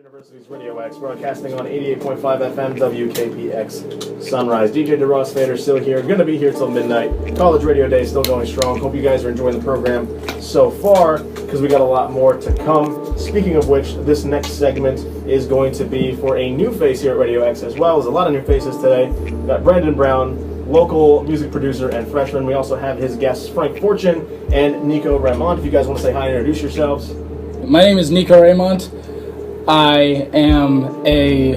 University's Radio X, broadcasting on 88.5 FM WKPX Sunrise. DJ DeRoss Vader still here, going to be here till midnight. College Radio Day still going strong. Hope you guys are enjoying the program so far, because we got a lot more to come. Speaking of which, this next segment is going to be for a new face here at Radio X, as well as a lot of new faces today. We've got Brandon Brown, local music producer and freshman. We also have his guests, Frank Fortune and Nico Raimont. If you guys want to say hi and introduce yourselves. My name is Nico Raimont. I am a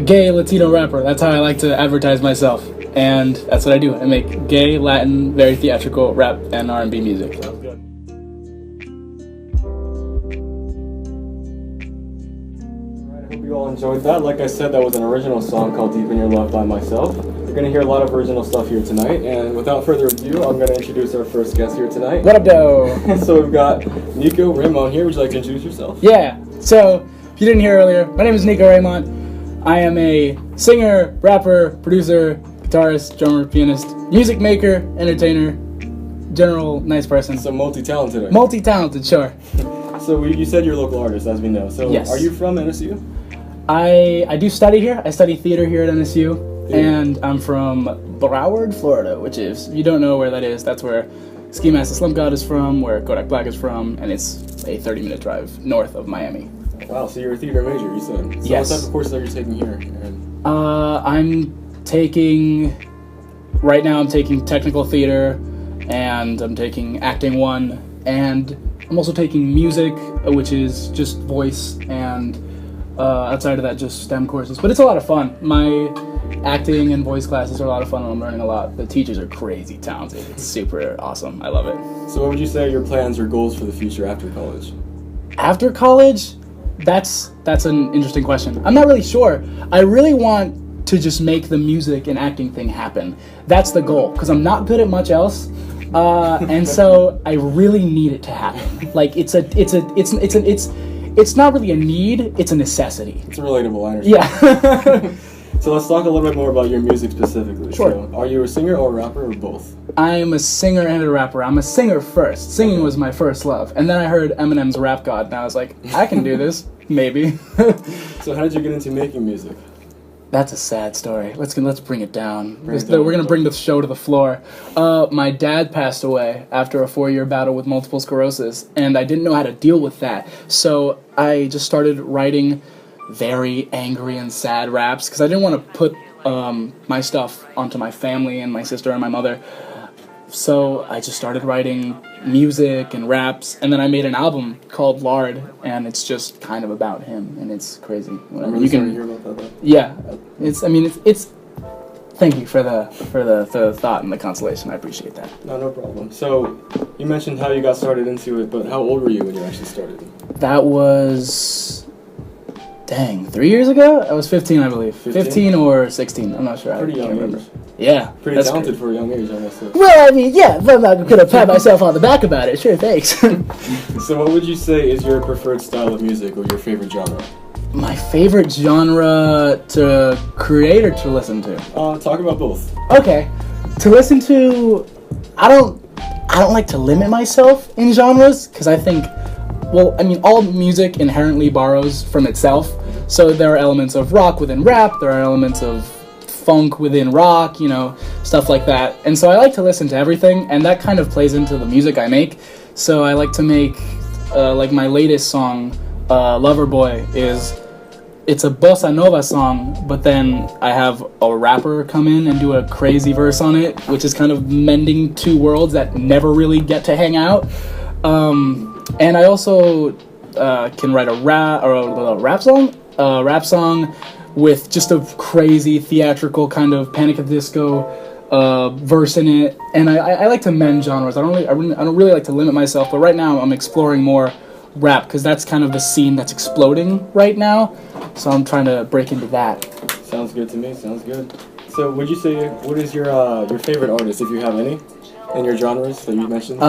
gay Latino rapper. That's how I like to advertise myself. And that's what I do. I make gay, Latin, very theatrical rap and R&B music. Sounds good. Alright, I hope you all enjoyed that. Like I said, that was an original song called Deep in Your Love by myself. You're going to hear a lot of original stuff here tonight. And without further ado, I'm going to introduce our first guest here tonight. What up, though? So we've got Nico Raimont here. Would you like to introduce yourself? Yeah. So, if you didn't hear earlier, my name is Nico Raimont. I am a singer, rapper, producer, guitarist, drummer, pianist, music maker, entertainer, general nice person. So multi-talented. Multi-talented, sure. So you said you're a local artist, as we know. So yes. Are you from NSU? I do study here. I study theater here at NSU. Yeah. And I'm from Broward, Florida, which is, if you don't know where that is, that's where Ski Mask the Slump God is from, where Kodak Black is from, and it's a 30-minute drive north of Miami. Wow, so you're a theater major, you said. So yes. What type of courses are you taking here? Right now I'm taking technical theater, and I'm taking acting 1, and I'm also taking music, which is just voice, and outside of that, just STEM courses. But it's a lot of fun. My acting and voice classes are a lot of fun, and I'm learning a lot. The teachers are crazy talented. It's super awesome. I love it. So what would you say are your plans or goals for the future after college? After college, that's an interesting question. I'm not really sure. I really want to just make the music and acting thing happen. That's the goal, because I'm not good at much else. And so I really need it to happen. Like it's not really a need, it's a necessity. It's relatable, I understand. Yeah. So let's talk a little bit more about your music specifically. Sure. So, are you a singer or a rapper or both? I'm a singer and a rapper. I'm a singer first. Singing was my first love. And then I heard Eminem's Rap God, and I was like, I can do this. Maybe. So how did you get into making music? That's a sad story. Let's bring it down. We're going to bring the show to the floor. My dad passed away after a 4-year battle with multiple sclerosis, and I didn't know how to deal with that. So I just started writing very angry and sad raps, because I didn't want to put my stuff onto my family and my sister and my mother. So I just started writing music and raps, and then I made an album called Lard, and it's just kind of about him, and it's crazy. I'm really sorry to hear about that. Yeah, it's thank you for the thought and the consolation. I appreciate that. No problem. So you mentioned how you got started into it, but how old were you when you actually started? That was 3 years ago? I was 15, I believe. 15 or 16, I'm not sure. Pretty young remember. age. Yeah. Pretty talented for a young age, I must say. Well, I mean, yeah, but I'm not going to pat myself on the back about it. Sure, thanks. So what would you say is your preferred style of music or your favorite genre? My favorite genre to create or to listen to? Talk about both. Okay. To listen to, I don't like to limit myself in genres, because I think, well, I mean, all music inherently borrows from itself. So there are elements of rock within rap, there are elements of funk within rock, stuff like that. And so I like to listen to everything, and that kind of plays into the music I make. So I like to make, like my latest song, Loverboy, it's a bossa nova song, but then I have a rapper come in and do a crazy verse on it, which is kind of mending two worlds that never really get to hang out. And I also can write a rap song with just a crazy theatrical kind of Panic at the Disco verse in it. And I like to mend genres. I don't really like to limit myself, but right now I'm exploring more rap, because that's kind of the scene that's exploding right now. So I'm trying to break into that. Sounds good to me. Sounds good. So would you say, what is your favorite artist, if you have any, in your genres that you mentioned?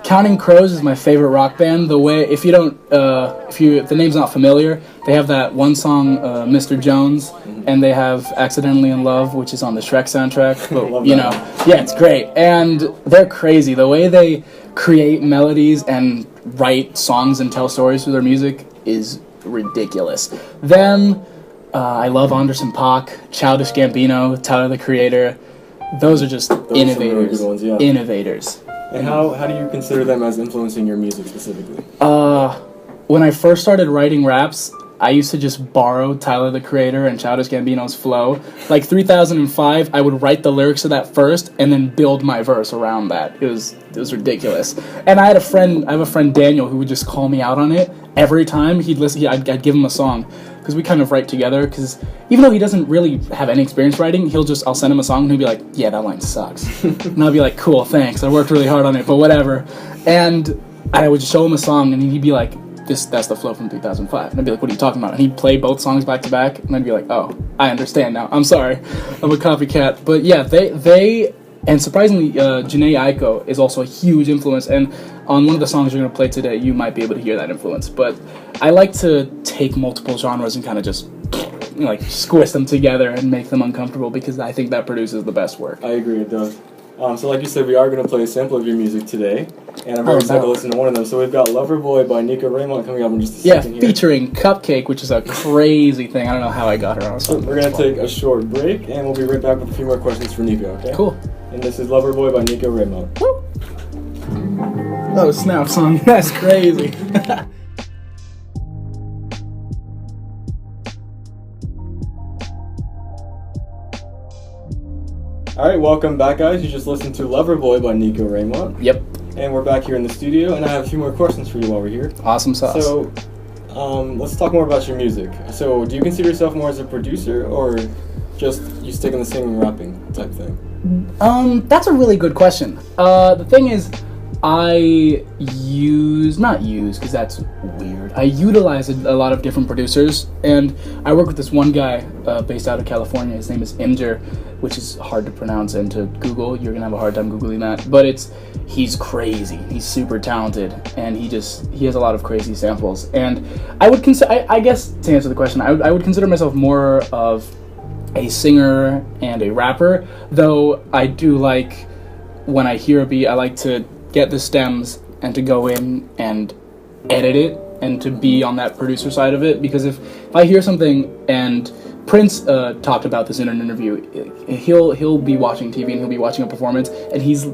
Counting Crows is my favorite rock band. If the name's not familiar, they have that one song, Mr. Jones, and they have Accidentally in Love, which is on the Shrek soundtrack. But, yeah, it's great. And they're crazy. The way they create melodies and write songs and tell stories through their music is ridiculous. Them, I love Anderson .Paak, Childish Gambino, Tyler the Creator. Those are just innovators. Some really good ones, yeah. Innovators. And how do you consider them as influencing your music specifically? When I first started writing raps, I used to just borrow Tyler the Creator and Childish Gambino's flow. Like 3005, I would write the lyrics to that first and then build my verse around that. It was ridiculous. And I have a friend Daniel who would just call me out on it every time he'd listen. I'd give him a song because we kind of write together. Because even though he doesn't really have any experience writing, I'll send him a song and he'll be like, "Yeah, that line sucks," and I'll be like, "Cool, thanks. I worked really hard on it, but whatever." And I would show him a song and he'd be like, that's the flow from 2005. And I'd be like, "What are you talking about?" And he'd play both songs back to back, and I'd be like, "Oh, I understand now. I'm sorry. I'm a copycat." But yeah, they and surprisingly, Jhené Aiko is also a huge influence. And on one of the songs you're going to play today, you might be able to hear that influence. But I like to take multiple genres and kind of just squish them together and make them uncomfortable, because I think that produces the best work. I agree, it does. So like you said, we are going to play a sample of your music today, and I'm very excited to listen to one of them. So we've got Loverboy by Nico Raimont coming up in just a second here. Featuring CupcakKe, which is a crazy thing. I don't know how I got her on a song. So we're going to take a short break, and we'll be right back with a few more questions for Nico, okay? Cool. And this is Loverboy by Nico Raimont. Woo! Oh, snap song. That's crazy. Alright, welcome back, guys. You just listened to Loverboy by Nico Raimont. Yep. And we're back here in the studio, and I have a few more questions for you while we're here. Awesome sauce. So, let's talk more about your music. So, do you consider yourself more as a producer, or just you stick in the singing, rapping type thing? That's a really good question. The thing is, I because that's weird. I utilize a lot of different producers, and I work with this one guy based out of California. His name is Imgur, which is hard to pronounce and to Google. You're gonna have a hard time Googling that, but he's crazy. He's super talented, and he has a lot of crazy samples. And I would consider, I guess, to answer the question, I would consider myself more of a singer and a rapper, though I do like, when I hear a beat, I like to get the stems and to go in and edit it and to be on that producer side of it, because if I hear something, and Prince talked about this in an interview, he'll be watching TV and he'll be watching a performance and he's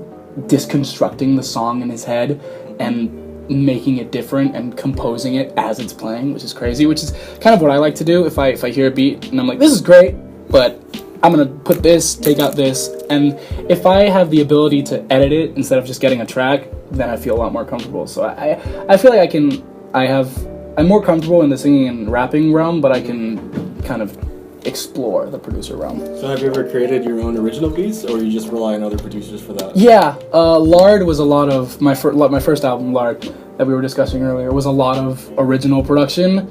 disconstructing the song in his head and making it different and composing it as it's playing, which is crazy, which is kind of what I like to do. If I hear a beat and I'm like, this is great, but I'm gonna put this, take out this, and if I have the ability to edit it instead of just getting a track, then I feel a lot more comfortable. So I feel like I'm more comfortable in the singing and rapping realm, but I can kind of explore the producer realm. So have you ever created your own original beats, or you just rely on other producers for that? Yeah, Lard was a lot of my first album, Lard, that we were discussing earlier, was a lot of original production,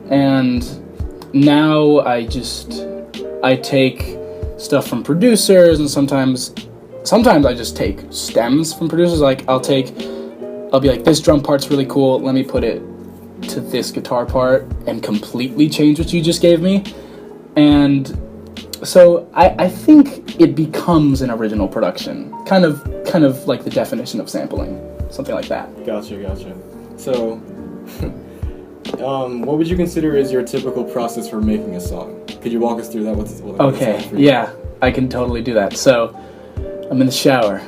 and now I take stuff from producers, and sometimes I just take stems from producers. Like I'll be like, this drum part's really cool, let me put it to this guitar part and completely change what you just gave me. And so I think it becomes an original production, kind of like the definition of sampling, something like that. Gotcha. So what would you consider is your typical process for making a song? Could you walk us through that? Okay, yeah, I can totally do that. So I'm in the shower,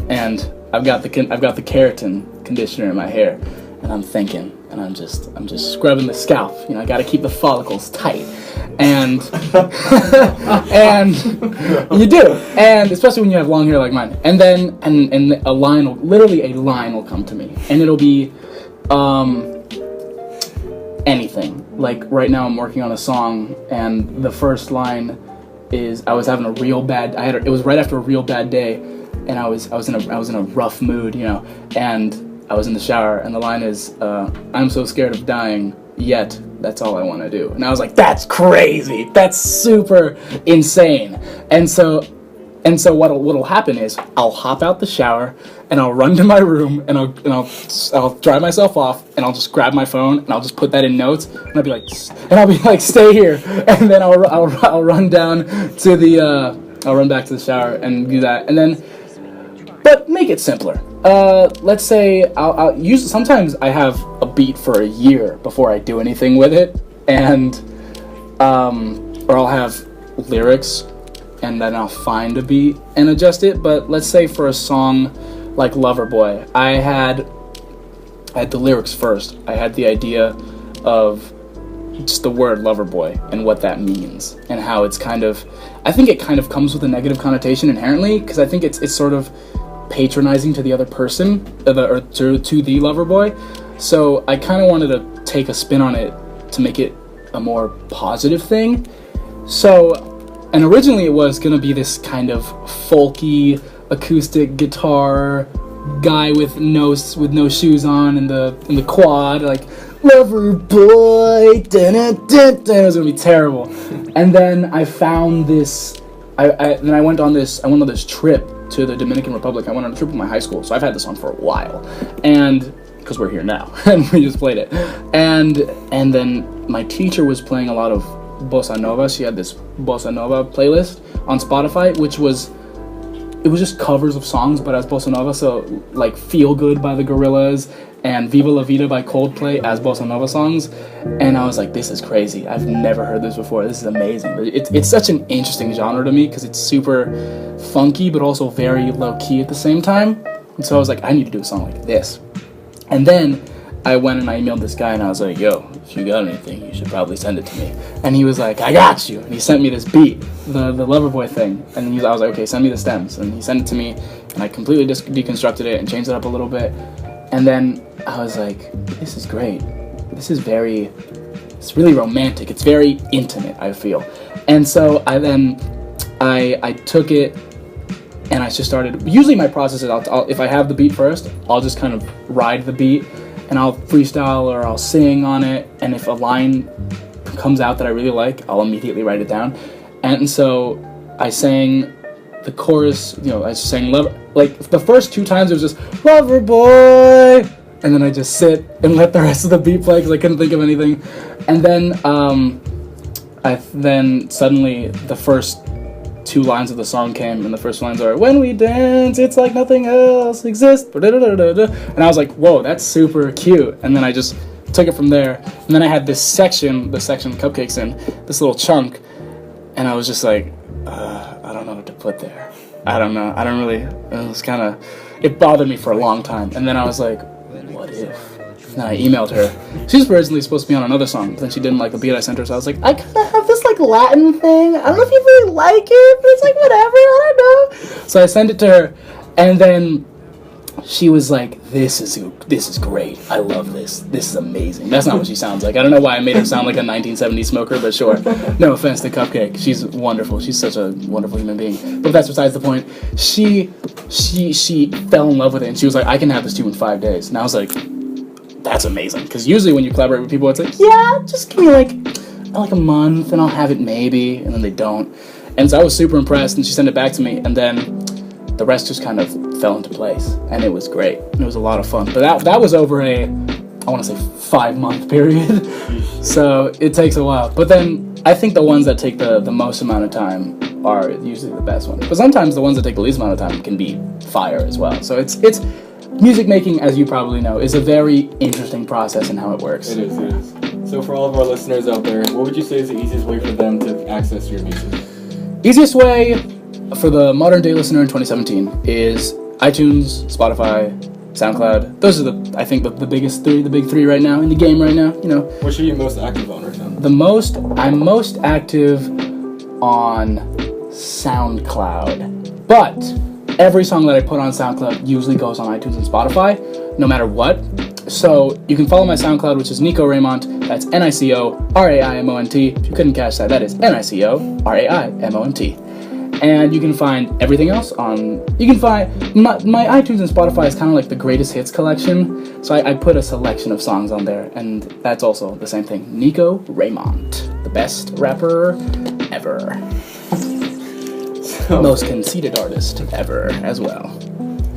and I've got the keratin conditioner in my hair, and I'm thinking, and I'm just scrubbing the scalp. I got to keep the follicles tight, and and you do, and especially when you have long hair like mine. And then and a line will come to me, and it'll be anything. Like right now I'm working on a song, and the first line is, I was having a real bad, it was right after a real bad day, and I was in a rough mood, and I was in the shower, and the line is, I'm so scared of dying, yet that's all I want to do. And I was like, that's crazy, that's super insane. And so what'll happen is, I'll hop out the shower, and I'll run to my room, and I'll dry myself off, and I'll just grab my phone, and I'll just put that in notes, and I'll be like, stay here, and then I'll run down to I'll run back to the shower and do that, and then, but make it simpler. let's say I'll use. Sometimes I have a beat for a year before I do anything with it, and or I'll have lyrics, and then I'll find a beat and adjust it. But let's say for a song like Loverboy, I had the lyrics first. I had the idea of just the word Loverboy and what that means, and how it's kind of, I think it kind of comes with a negative connotation inherently, because I think it's sort of patronizing to the other person, or to the Loverboy. So I kind of wanted to take a spin on it to make it a more positive thing. So, and originally it was gonna be this kind of folky acoustic guitar guy with no shoes on in the quad, like Loverboy, it was gonna be terrible. And then I found this. I went on this trip to the Dominican Republic. I went on a trip with my high school, so I've had this on for a while, and because we're here now, and we just played it, and then my teacher was playing a lot of bossa nova. She had this bossa nova playlist on Spotify, which was just covers of songs, but as bossa nova. So like Feel Good by the Gorillaz and Viva La Vida by Coldplay as bossa nova songs. And I was like, this is crazy. I've never heard this before. This is amazing. It's such an interesting genre to me because it's super funky, but also very low key at the same time. And so I was like, I need to do a song like this. And then I went and I emailed this guy and I was like, yo, if you got anything, you should probably send it to me. And he was like, I got you. And he sent me this beat, the Loverboy thing. And I was like, okay, send me the stems. And he sent it to me, and I completely deconstructed it and changed it up a little bit. And then I was like, this is great. It's really romantic. It's very intimate, I feel. And so I took it and I just started. Usually my process is if I have the beat first, I'll just kind of ride the beat and I'll freestyle or I'll sing on it. And if a line comes out that I really like, I'll immediately write it down. And so I sang the chorus, I sang love. Like the first 2 times it was just Loverboy, and then I just sit and let the rest of the beat play because I couldn't think of anything. And then suddenly the first 2 lines of the song came, and the first lines are, when we dance, it's like nothing else exists. And I was like, whoa, that's super cute. And then I just took it from there. And then I had the section CupcakKe's in, this little chunk, and I was just like, I don't know what to put there. I don't know. It bothered me for a long time. And then I was like, what if? And then I emailed her. She was originally supposed to be on another song, but then she didn't like the beat I sent her, so I was like, I kind of have this like Latin thing. I don't know if you really like it, but it's like whatever, I don't know. So I sent it to her, and then she was like, this is great. I love this. This is amazing. That's not what she sounds like. I don't know why I made her sound like a 1970s smoker, but sure. No offense to CupcakKe. She's wonderful. She's such a wonderful human being. But that's besides the point. She fell in love with it, and she was like, I can have this to you in 5 days. And I was like, that's amazing. Because usually when you collaborate with people, it's like, yeah, just give me like a month, and I'll have it maybe. And then they don't. And so I was super impressed, and she sent it back to me, and then the rest just kind of fell into place, and it was great. It was a lot of fun. But that was over I want to say 5-month period. So it takes a while. But then I think the ones that take the most amount of time are usually the best ones. But sometimes the ones that take the least amount of time can be fire as well. So it's music making, as you probably know, is a very interesting process in how it works. It is. So for all of our listeners out there, what would you say is the easiest way for them to access your music? Easiest way for the modern day listener in 2017 is iTunes, Spotify, SoundCloud. Those are the biggest 3, the big 3 right now in the game right now. What are you most active on right now? I'm most active on SoundCloud, but every song that I put on SoundCloud usually goes on iTunes and Spotify, no matter what. So you can follow my SoundCloud, which is Nico Raimont. That's NicoRaimont. If you couldn't catch that, that is NicoRaimont. And you can find everything else you can find, my iTunes and Spotify is kind of like the greatest hits collection, so I put a selection of songs on there, and that's also the same thing. Nico Raimont, the best rapper ever. Most conceited artist ever as well.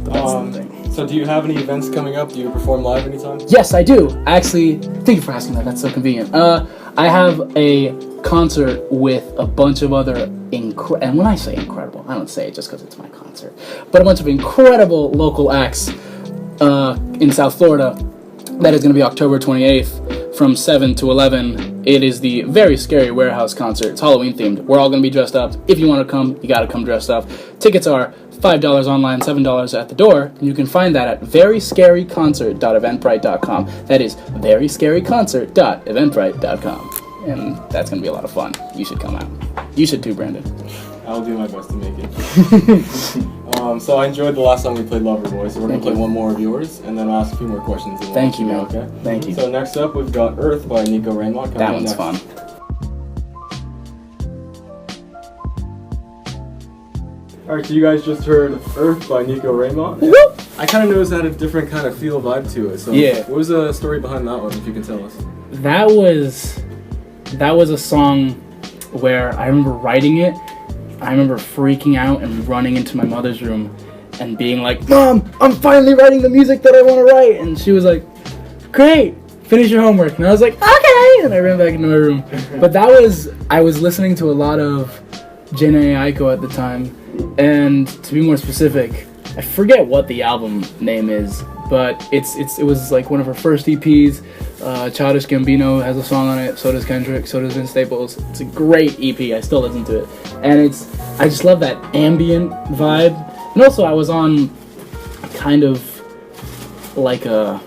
But that's the thing. So do you have any events coming up? Do you perform live anytime? Yes, I do. Actually, thank you for asking that. That's so convenient. I have a concert with a bunch of other and when I say incredible, I don't say it just because it's my concert, but a bunch of incredible local acts in South Florida. That is going to be October 28th from 7 to 11. It is the Very Scary Warehouse concert. It's Halloween themed. We're all going to be dressed up. If you want to come, you got to come dressed up. Tickets are $5 online, $7 at the door. And you can find that at veryscaryconcert.eventbrite.com. That is veryscaryconcert.eventbrite.com. And that's going to be a lot of fun. You should come out. You should too, Brandon. I'll do my best to make it. So I enjoyed the last song we played, Loverboy, so we're going to play one more of yours, and then I'll ask a few more questions. Thank you, man. Okay? Thank you. So next up, we've got Earth by Nico Raimont. That one's fun. Alright, so you guys just heard Earth by Nico Raimont. I kind of noticed that had a different kind of feel vibe to it. So yeah. What was the story behind that one, if you can tell us? That was a song where I remember writing it. I remember freaking out and running into my mother's room and being like, "Mom, I'm finally writing the music that I want to write." And she was like, "Great, finish your homework." And I was like, "Okay." And I ran back into my room. But I was listening to a lot of Jhené Aiko at the time. And to be more specific, I forget what the album name is, but it was like one of her first EPs. Childish Gambino has a song on it, so does Kendrick, so does Vince Staples. It's a great EP, I still listen to it. And I just love that ambient vibe. And also I was on kind of like I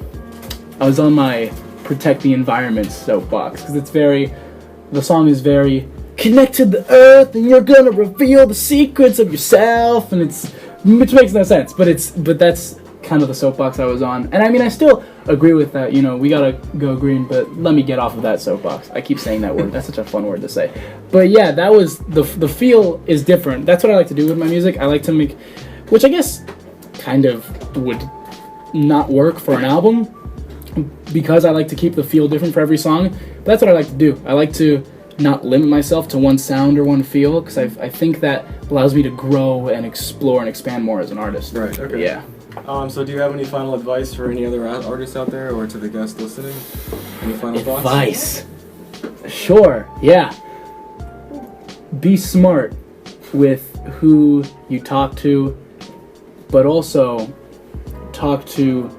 was on my protect the environment soapbox, because the song is very connect to the earth and you're gonna reveal the secrets of yourself, and which makes no sense, but that's kind of the soapbox I was on. And I mean, I still agree with that, we gotta go green, but let me get off of that soapbox. I keep saying that word. That's such a fun word to say. But yeah, that was the feel is different. That's what I like to do with my music. I like to make, which I guess kind of would not work for an album, because I like to keep the feel different for every song. But that's what I like to do. I like to not limit myself to one sound or one feel, because I think that allows me to grow and explore and expand more as an artist. Right, okay. Yeah. So do you have any final advice for any other artists out there, or to the guests listening? Any final thoughts? Advice? Sure, yeah. Be smart with who you talk to, but also talk to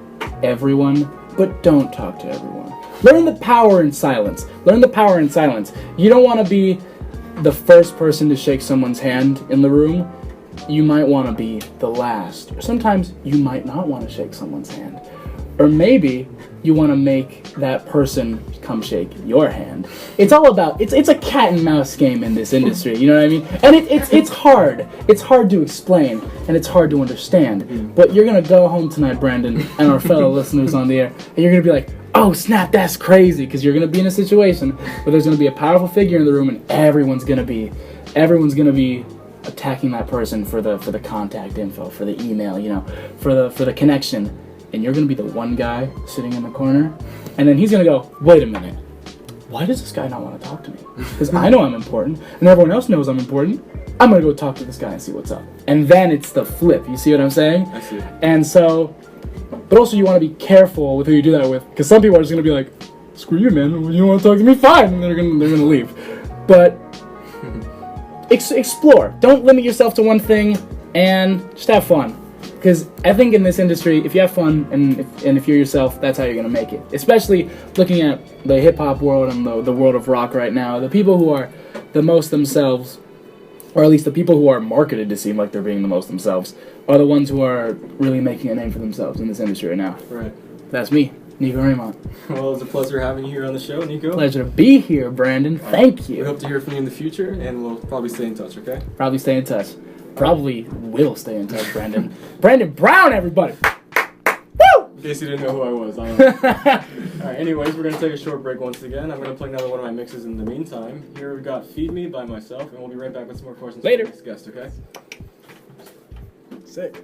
everyone, but don't talk to everyone. Learn the power in silence. Learn the power in silence. You don't want to be the first person to shake someone's hand in the room. You might want to be the last. Or sometimes you might not want to shake someone's hand. Or maybe you want to make that person come shake your hand. It's all about, it's a cat and mouse game in this industry, you know what I mean? And it's hard. It's hard to explain, and it's hard to understand. But you're going to go home tonight, Brandon, and our fellow listeners on the air, and you're going to be like, "Oh snap, that's crazy," because you're going to be in a situation where there's going to be a powerful figure in the room, and everyone's going to be attacking that person for the contact info, for the email, for the connection, and you're going to be the one guy sitting in the corner, and then he's going to go, "Wait a minute, why does this guy not want to talk to me? Because I know I'm important, and everyone else knows I'm important. I'm going to go talk to this guy and see what's up." And then it's the flip. You see what I'm saying? I see. And so, but also you want to be careful with who you do that with, because some people are just going to be like, "Screw you, man. You don't want to talk to me? Fine." And they're going to leave. But explore. Don't limit yourself to one thing, and just have fun. Because I think in this industry, if you have fun and if you're yourself, that's how you're going to make it. Especially looking at the hip-hop world and the world of rock right now, the people who are the most themselves, or at least the people who are marketed to seem like they're being the most themselves, are the ones who are really making a name for themselves in this industry right now. Right. That's me, Nico Raimont. Well, it was a pleasure having you here on the show, Nico. Pleasure to be here, Brandon. Thank you. We hope to hear from you in the future, and we'll probably stay in touch, okay? Probably stay in touch. Probably will stay in touch, Brandon. Brandon Brown, everybody! Woo! In case you didn't know who I was. Alright, anyways, we're going to take a short break once again. I'm going to play another one of my mixes in the meantime. Here we've got Feed Me by myself, and we'll be right back with some more questions Later. for the next guest, okay? Sick.